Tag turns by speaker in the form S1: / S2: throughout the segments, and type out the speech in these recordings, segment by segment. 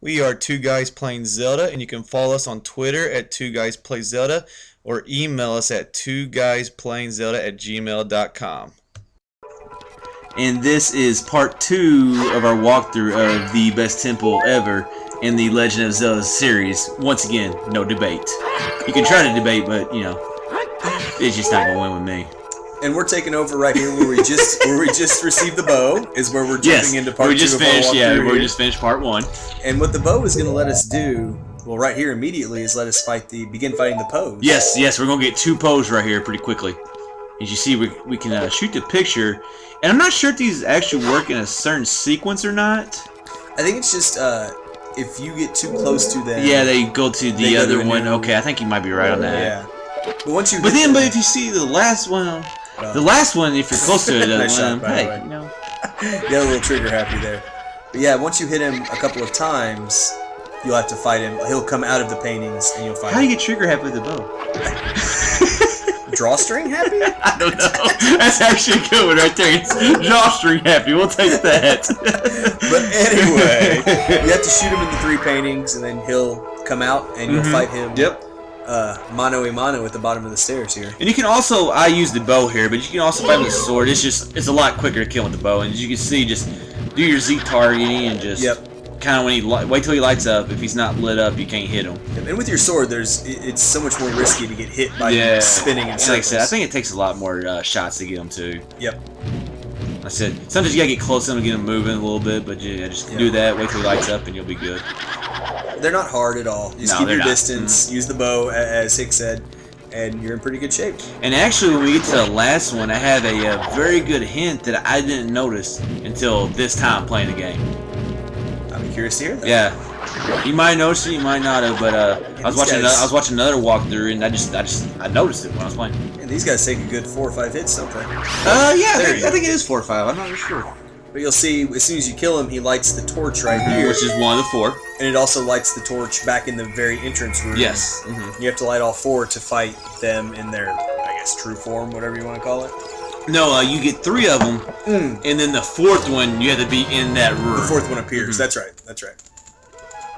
S1: We are Two Guys Playing Zelda, and you can follow us on Twitter at Two Guys Play Zelda or email us at twoguysPlayingZelda@gmail.com. And this is part 2 of our walkthrough of the best temple ever in the Legend of Zelda series. Once again, no debate. You can try to debate, but you know, it's just not gonna win with me.
S2: And we're taking over right here where we just received the bow, is where we're jumping into part 2 of our walkthrough.
S1: We just finished part 1.
S2: And what the bow is going to let us do, well, right here immediately, is let us begin fighting the pose.
S1: Yes, we're gonna get 2 poses right here pretty quickly. As you see, we can shoot the picture, and I'm not sure if these actually work in a certain sequence or not.
S2: I think it's just if you get too close to them.
S1: Yeah, they go to the other one. Okay, I think you might be right on that.
S2: Yeah. But once you.
S1: But if you see the last one. The last one, if you're close to it,
S2: nice shot,
S1: hey, you know.
S2: You got a little trigger happy there. But yeah, once you hit him a couple of times, you'll have to fight him. He'll come out of the paintings, and you'll fight him.
S1: How do you get trigger happy with the bow?
S2: Drawstring happy?
S1: I don't know. That's actually a good one right there. It's drawstring happy. We'll take that.
S2: But anyway, you have to shoot him in the 3 paintings, and then he'll come out, and you'll fight him.
S1: Yep.
S2: Mano a mano at the bottom of the stairs here.
S1: And you can also, I use the bow here, but you can also fight with the sword. It's a lot quicker to kill with the bow. And as you can see, just do your Z targeting and just kind of when he wait till he lights up. If he's not lit up, you can't hit him.
S2: And with your sword, it's so much more risky to get hit by him spinning in circles.
S1: Like I said, I think it takes a lot more shots to get him too.
S2: Yep.
S1: Like I said, sometimes you gotta get close to him to get him moving a little bit, but yeah, just do that. Wait till he lights up, and you'll be good.
S2: They're not hard at all. Just keep your distance, use the bow, as Hick said, and you're in pretty good shape.
S1: And actually, when we get to the last one, I have a very good hint that I didn't notice until this time playing the game.
S2: I'd be curious to hear that.
S1: Yeah, you might notice it, you might not have, but I was watching another walkthrough, and I noticed it when I was playing.
S2: And these guys take a good 4 or 5 hits, don't they?
S1: Yeah, I think it is 4 or 5. I'm not sure.
S2: But you'll see, as soon as you kill him, he lights the torch right here.
S1: Which is one of the 4.
S2: And it also lights the torch back in the very entrance room.
S1: Yes.
S2: You have to light all 4 to fight them in their, I guess, true form, whatever you want to call it.
S1: No, you get 3 of them, and then the 4th one, you have to be in that room.
S2: The 4th one appears. That's right. That's right.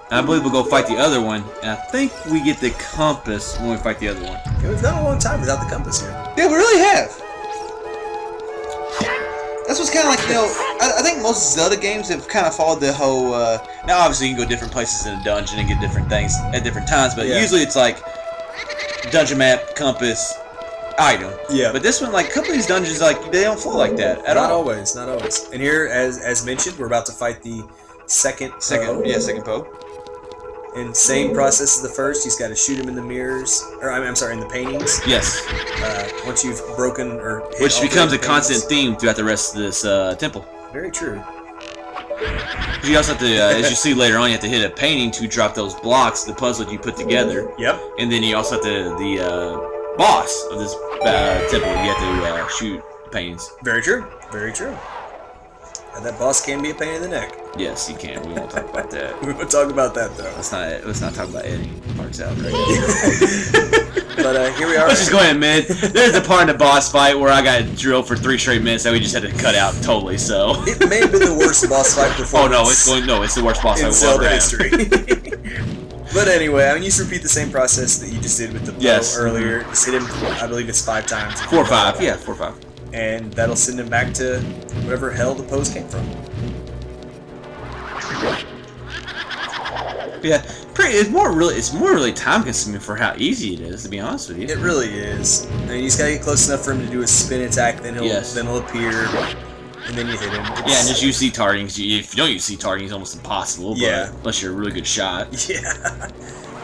S1: And I believe we'll go fight the other one, and I think we get the compass when we fight the other one.
S2: Yeah, we've gone a long time without the compass here.
S1: Yeah, we really have. That's what's kind of like, you know, I think most Zelda games have kind of followed the whole, now obviously you can go different places in a dungeon and get different things at different times, but usually it's like dungeon map, compass, item. Yeah. But this one, like, a couple of these dungeons, like, they don't flow like that at all.
S2: Not always, not always. And here, as mentioned, we're about to fight the second Poe.
S1: Yeah, second Poe.
S2: And same process as the first. He's got to shoot him in the mirrors, or I'm sorry, in the paintings.
S1: Yes.
S2: Once you've broken or hit
S1: which becomes a constant theme throughout the rest of this temple.
S2: Very true.
S1: You also have to, as you see later on, you have to hit a painting to drop those blocks, the puzzle that you put together.
S2: Yep.
S1: And then you also have to, the boss of this temple, you have to shoot paintings.
S2: Very true. Very true. And that boss can be a pain in the neck.
S1: Yes, he can. We won't talk about that.
S2: We won't talk about that, though.
S1: Let's not talk about editing parts out right
S2: But here we are.
S1: Let's just go ahead and admit, there's a part in the boss fight where I got drilled for 3 straight minutes that we just had to cut out totally, so.
S2: It may have been the worst boss fight performance.
S1: Oh, no, it's the worst boss fight
S2: in Zelda history. But anyway, I mean, you just repeat the same process that you just did with the bow earlier. Just hit him, I believe it's 5 times.
S1: 4 or 5, yeah, 4 or 5.
S2: And that'll send him back to whatever hell the pose came from.
S1: Yeah, it's more really time consuming for how easy it is, to be honest with you.
S2: It really is. I mean, you just gotta get close enough for him to do a spin attack, then he'll appear, and then you hit him.
S1: Yeah, and just use Z targeting. If you don't use Z targeting, it's almost impossible. But unless you're a really good shot.
S2: Yeah.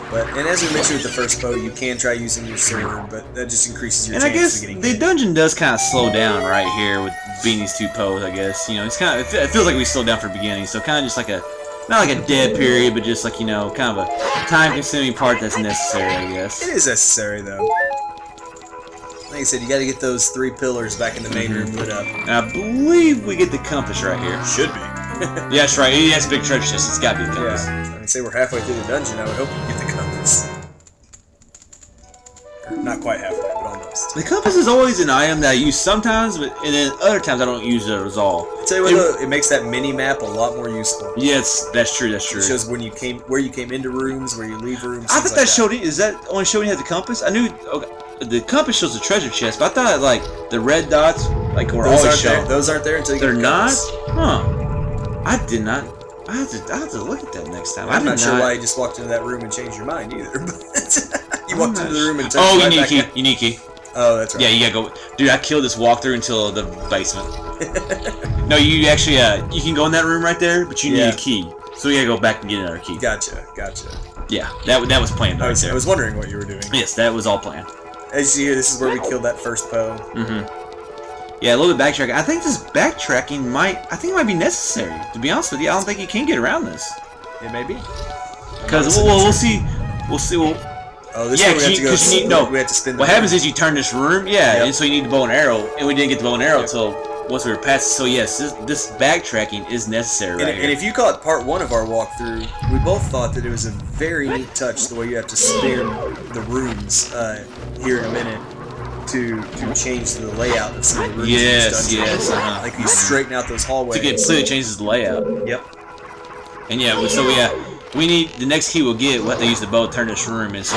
S2: And as we mentioned with the first Poe, you can try using your sword, but that just increases your chance of getting hit.
S1: The dungeon does kind of slow down right here with being these 2 Poes, I guess. You know, it's kind of, it feels like we slowed down from the beginning, so kind of just like not like a dead period, but just like, you know, kind of a time-consuming part that's necessary, I guess.
S2: It is necessary, though. Like I said, you got to get those 3 pillars back in the main room lit up.
S1: And I believe we get the compass right here.
S2: Should be.
S1: Yeah, that's right. He has a big treasure chest. It's got to be the compass.
S2: Yeah. I mean, say we're halfway through the dungeon. I would hope you get the compass. Not quite halfway, but almost.
S1: The compass is always an item that I use sometimes, and then other times I don't use it at all.
S2: Tell you what, though, it makes that mini map a lot more useful.
S1: Yes, that's true. That's true.
S2: It shows when you came, where you came into rooms, where you leave rooms.
S1: I thought that showed you. Is that only showing you had the compass? I knew the compass shows the treasure chest, but I thought like the red dots like were always shown.
S2: Those aren't there until you
S1: They're
S2: get the
S1: not.
S2: compass.
S1: Huh? I did not. I have to look at that next time.
S2: I'm not sure why you just walked into that room and changed your mind either. But you walked into the room and turned
S1: oh,
S2: right
S1: you need
S2: back
S1: key.
S2: out.
S1: You need key.
S2: Oh, that's right.
S1: Yeah, you gotta go. Dude, I killed this walkthrough until the basement. No, you actually, you can go in that room right there, but you need a key. So you gotta go back and get another key.
S2: Gotcha.
S1: Yeah, that was planned right there.
S2: I was wondering what you were doing.
S1: Yes, that was all planned.
S2: As you see here, this is where we killed that first Poe.
S1: Yeah, a little bit backtracking. I think this backtracking might be necessary. To be honest with you, I don't think you can get around this.
S2: It may be.
S1: Because we'll see.
S2: Oh, this one we have to go. We have to spin.
S1: What happens is you turn this room, and so you need the bow and arrow, and we didn't get the bow and arrow until once we were past it. So yes, this backtracking is necessary right here.
S2: And if you caught part 1 of our walkthrough, we both thought that it was a very neat touch the way you have to spin the rooms here in a minute to change the layout of some of the rooms.
S1: Yes.
S2: Like you straighten out those hallways.
S1: To get completely changes the layout.
S2: Yep.
S1: And we need the next key we'll have to use the bow to turn this room, and so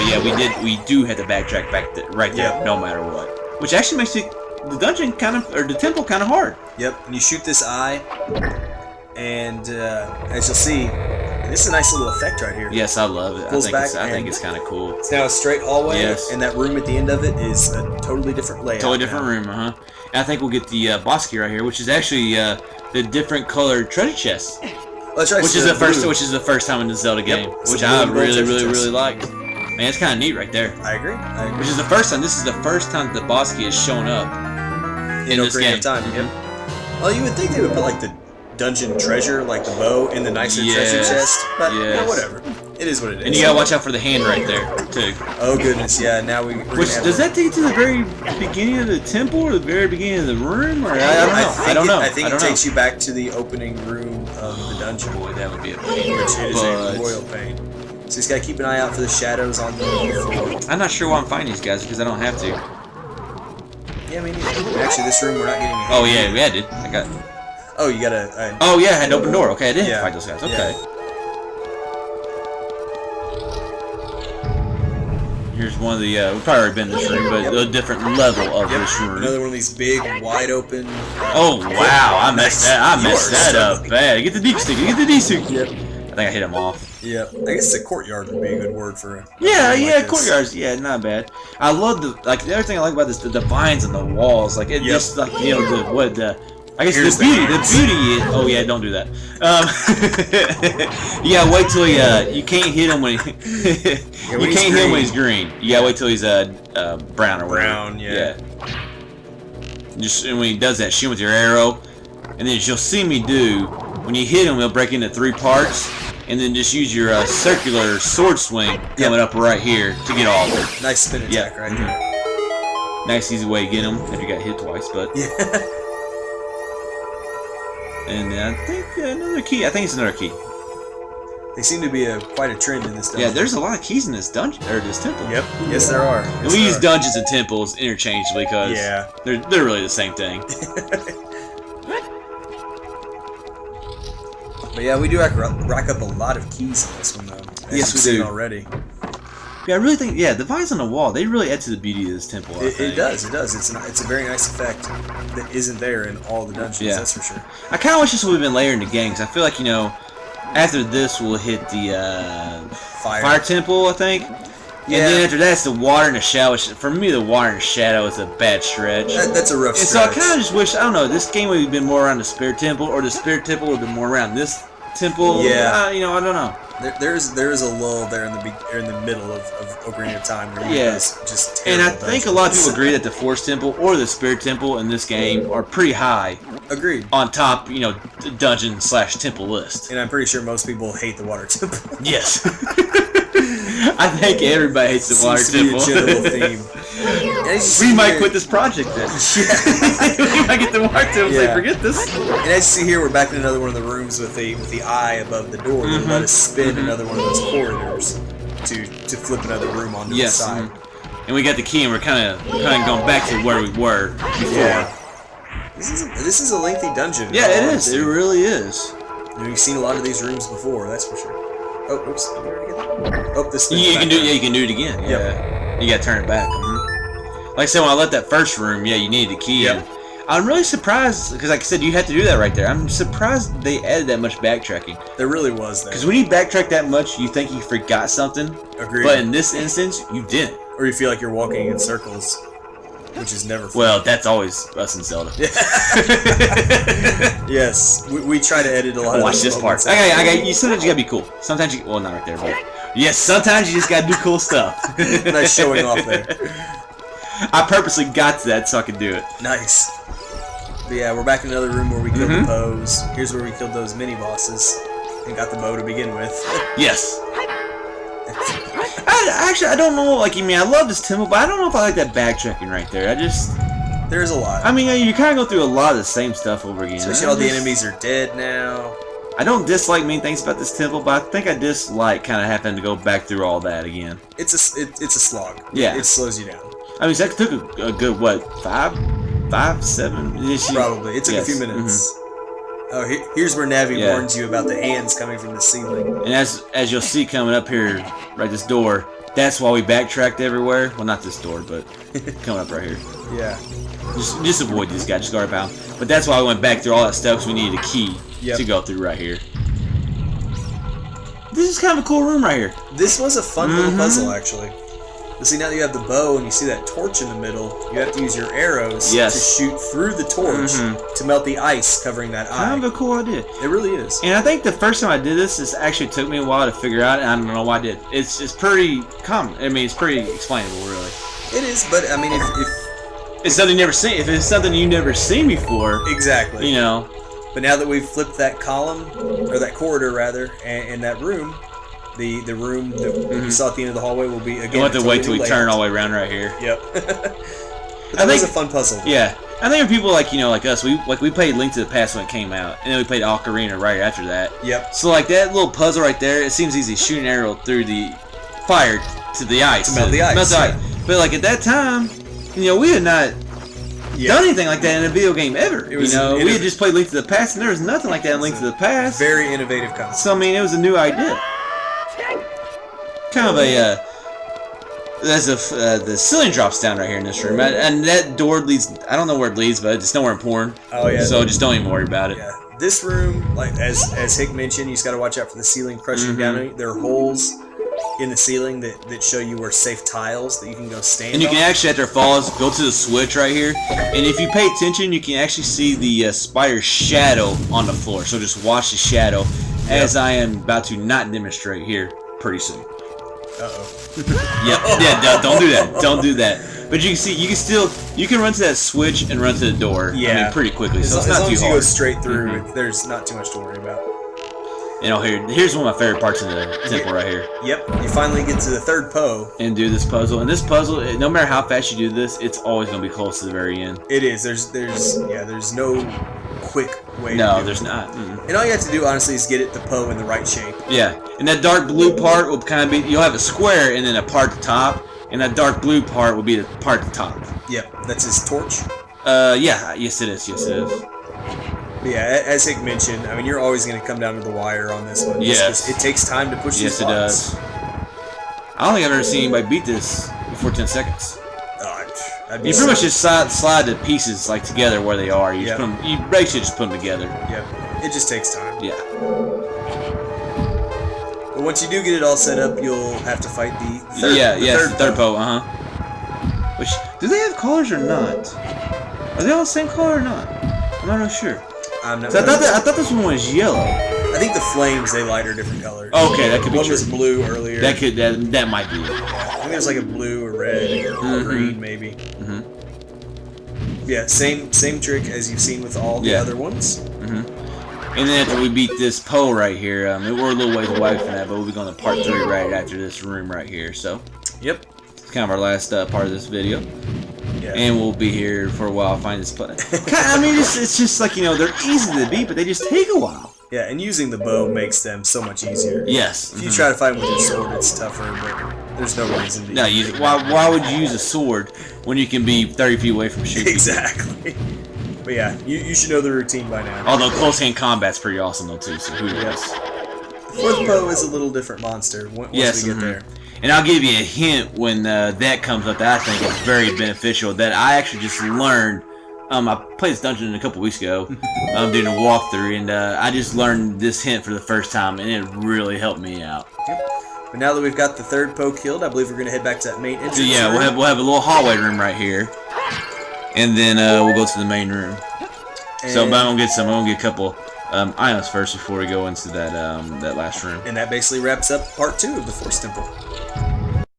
S1: we do have to backtrack back right there, no matter what. Which actually makes the dungeon the temple kind of hard. Yep.
S2: And you shoot this eye, and as you'll see, this is a nice little effect right here.
S1: Yes, I love it. I think it's kind of cool.
S2: It's now a straight hallway,
S1: yes.
S2: And that room at the end of it is a totally different layout.
S1: Totally different room, And I think we'll get the boss key right here, which is actually the different colored treasure chest.
S2: That's right.
S1: Which is the first time in the Zelda game, which I really liked. Man, it's kind of neat right there.
S2: I agree.
S1: Which is the first time. This is the first time the boss key is showing up in this
S2: Ocarina
S1: game.
S2: of Time. Yep. Well, you would think they would put like the dungeon treasure, like the bow, in the nicer treasure chest, but whatever. It is what it is.
S1: And you gotta watch out for the hand right there too.
S2: Oh goodness, yeah. Now we're
S1: does that take you to the very beginning of the temple or the very beginning of the room? Or I don't know.
S2: I think it takes you back to the opening room of the dungeon.
S1: Boy, that would be a pain.
S2: Which it is a royal pain. So you just gotta keep an eye out for the shadows on the floor.
S1: I'm not sure why I'm fighting these guys because I don't have to.
S2: Yeah, maybe. Actually, this room we're not getting.
S1: Oh yeah, dude. I got.
S2: Oh, you gotta.
S1: Oh yeah, I had an open door. Okay, I didn't fight those guys. Okay.
S2: Yeah.
S1: Here's one of the, we've probably already been in this room, but a different level of this room.
S2: Another one of these big, wide open.
S1: Oh wow, I messed that up bad. Get the D stick. Get the D stick.
S2: Yep.
S1: I think I hit him off.
S2: Yep. I guess the courtyard would be a good word for it.
S1: Courtyards. Yeah, not bad. I love the other thing I like about this, the vines on the walls. Like it just I guess the beauty is. Oh yeah, don't do that. You gotta wait till you can't hit him when you can't hit him when he's green. You gotta wait till he's brown or whatever.
S2: Brown, yeah.
S1: And when he does that, shoot him with your arrow, and then as you'll see me do, when you hit him, he'll break into 3 parts, and then just use your circular sword swing coming up right here to get all of it.
S2: Nice spin attack right there.
S1: Nice easy way to get him if you got hit twice, but. And I think another key. I think it's another key.
S2: They seem to be quite a trend in this dungeon.
S1: Yeah, there's a lot of keys in this dungeon or this temple.
S2: Yep. Yes, there are.
S1: And we use dungeons and temples interchangeably because they're really the same thing.
S2: But yeah, we do rack up a lot of keys in this one though.
S1: Yes, we do
S2: already.
S1: Yeah, I really think the vines on the wall, they really add to the beauty of this temple.
S2: It does. It's a very nice effect that isn't there in all the dungeons. Yeah. That's for sure.
S1: I kind of wish this would have been layered in the game because I feel like after this we'll hit the fire temple, I think. Yeah. And then after that, it's the water and the shadow. For me, the water and the shadow is a bad stretch.
S2: That's a rough stretch.
S1: So I kind of just wish, I don't know, this game would have been more around the spirit temple, or the spirit temple would have been more around this temple.
S2: Yeah.
S1: I don't know.
S2: There is a lull there in the middle of Ocarina of Time where you just
S1: and I think a lot of people agree that the Force Temple or the Spirit Temple in this game are pretty high.
S2: Agreed.
S1: On top, the dungeon/temple list.
S2: And I'm pretty sure most people hate the Water Temple.
S1: Yes. I think everybody hates the Water Temple.
S2: Seems to be a general theme.
S1: We might quit this project then. We might get the Water Temple and say, forget this.
S2: And as you see here, we're back in another one of the rooms with the eye above the door that let us spin another one of those corridors to flip another room onto the side.
S1: And we got the key, and we're kind of going back to where we were before.
S2: This is a lengthy dungeon.
S1: Yeah, it is. It really is.
S2: You've seen a lot of these rooms before, that's for sure. Oh, oops! Did we already get that? Oh, this.
S1: You can do. Yeah, you can do it again. Yeah, yep. You gotta turn it back. Like I said, when I left that first room, yeah, you needed the key.
S2: Yep.
S1: I'm really surprised because, like I said, you had to do that right there. I'm surprised they added that much backtracking.
S2: There really was that.
S1: Because when you backtrack that much, you think you forgot something.
S2: Agreed.
S1: But in this instance, you didn't.
S2: Or you feel like you're walking in circles, which is never fun.
S1: Well, that's always us in Zelda.
S2: Yes, we try to edit a lot of
S1: Watch this part. Okay, you sometimes you gotta be cool. Sometimes you, well, not right there, but yes, sometimes you just gotta do cool stuff.
S2: Nice showing off there.
S1: I purposely got to that so I could do it.
S2: Nice. But yeah, we're back in another room where we killed the bows. Here's where we killed those mini bosses and got the bow to begin with.
S1: Yes. I don't know. Like, I mean, I love this temple, but I don't know if I like that backtracking right there.
S2: There's a lot.
S1: I mean, you kind of go through a lot of the same stuff over again.
S2: Especially all the enemies are dead now.
S1: I don't dislike many things about this temple, but I think I dislike kind of having to go back through all that again.
S2: It's a slog.
S1: Yeah.
S2: It slows you down.
S1: I mean, that took a good, what, 5, 7?
S2: Probably. It took a few minutes. Oh, here's where Navi warns you about the hands coming from the ceiling.
S1: And as you'll see coming up here, right this door, that's why we backtracked everywhere. Well, not this door, but coming up right here.
S2: Yeah.
S1: Just avoid this guy, just guard about. But that's why I went back through all that stuff, because we needed a key to go through right here. This is kind of a cool room right here.
S2: This was a fun little puzzle, actually. But see, now that you have the bow and you see that torch in the middle, you have to use your arrows to shoot through the torch to melt the ice covering that eye.
S1: Kind of a cool idea.
S2: It really is.
S1: And I think the first time I did this, it actually took me a while to figure out, and I don't know why I did. It's pretty common. I mean, it's pretty explainable, really.
S2: It is, but I mean, if
S1: it's something you never seen, if it's something you've never seen before,
S2: exactly.
S1: You know.
S2: But now that we've flipped that column, or that corridor rather, and that room. The room that you saw at the end of the hallway will be again.
S1: You'll have to wait till we turn all the way around right here.
S2: Yep. But that was a fun puzzle.
S1: Yeah, I think for people like like us, we played Link to the Past when it came out, and then we played Ocarina right after that.
S2: Yep.
S1: So like that little puzzle right there, it seems easy. Shoot an arrow through the fire to the ice.
S2: To melt the ice.
S1: Melt the ice. But like at that time, we had not done anything like that in a video game ever. We had just played Link to the Past, and there was nothing like that in Link to the Past.
S2: Very innovative concept.
S1: So I mean, it was a new idea. Kind of a the ceiling drops down right here in this room, and that door leads. I don't know where it leads, but it's nowhere important.
S2: Oh yeah.
S1: So just don't even worry about it.
S2: Yeah. This room, like as Hick mentioned, you just got to watch out for the ceiling crushing down on you. There are holes in the ceiling that show you where safe tiles that you can go stand.
S1: And you can actually, after it falls, go to the switch right here, and if you pay attention, you can actually see the spider's shadow on the floor. So just watch the shadow, as I am about to not demonstrate here pretty soon.
S2: Uh-oh.
S1: Don't do that. Don't do that. But you can see, you can run to that switch and run to the door.
S2: Yeah.
S1: I mean, pretty quickly. So it's not too hard.
S2: As long as you go straight through, there's not too much to worry about.
S1: Here's one of my favorite parts of the temple right here.
S2: Yep. You finally get to the third Poe.
S1: And do this puzzle. And this puzzle, no matter how fast you do this, it's always going to be close to the very end.
S2: It is. There's no quick way.
S1: No, there's not.
S2: And all you have to do, honestly, is get it the Poe in the right shape.
S1: Yeah. And that dark blue part will kind of be, you'll have a square and then a part at the top. And that dark blue part will be the part at the top.
S2: Yep. That's his torch?
S1: Yeah. Yes, it is. Yes, it is.
S2: But yeah, as Hick mentioned, I mean, you're always going to come down to the wire on this one.
S1: Yes.
S2: It takes time to push these
S1: Yes,
S2: blocks.
S1: it does. I don't think I've ever seen anybody beat this before 10 seconds. You pretty much just slide the pieces like together where they are. You basically just put them together.
S2: Yep. It just takes time.
S1: Yeah.
S2: But once you do get it all set up, you'll have to fight the third.
S1: The third Poe. Which, do they have colors or not? Are they all the same color or not? I'm not really sure.
S2: I'm not.
S1: So I thought this one was yellow.
S2: I think the flames they light are different colors.
S1: Okay, that could be
S2: true.
S1: One
S2: was blue earlier.
S1: That might be it.
S2: I think there's like a blue or red or green maybe. Yeah, same trick as you've seen with all the other ones.
S1: And then after we beat this Poe right here, we're a little ways away from that, but we'll be going to part 3 right after this room right here. So,
S2: yep,
S1: it's kind of our last part of this video.
S2: Yeah.
S1: And we'll be here for a while. Find this. I mean, it's just like they're easy to beat, but they just take a while.
S2: Yeah, and using the bow makes them so much easier.
S1: Yes.
S2: If you try to fight them with your sword, it's tougher, but there's no reason to.
S1: No, why would you use a sword when you can be 30 feet away from shooting?
S2: Exactly. But But yeah, you should know the routine by now.
S1: Although close hand combat's pretty awesome though too. So who knows?
S2: Fourth Poe is a little different monster once we get there.
S1: And I'll give you a hint when that comes up that I think is very beneficial. That I actually just learned. I played this dungeon a couple weeks ago, doing a walkthrough, and I just learned this hint for the first time, and it really helped me out.
S2: Yep. But now that we've got the third Poe killed, I believe we're going to head back to that main entrance.
S1: So yeah,
S2: room.
S1: we'll have a little hallway room right here, and then we'll go to the main room.
S2: And
S1: so I'm gonna get a couple items first before we go into that that last room.
S2: And that basically wraps up part 2 of the Force Temple.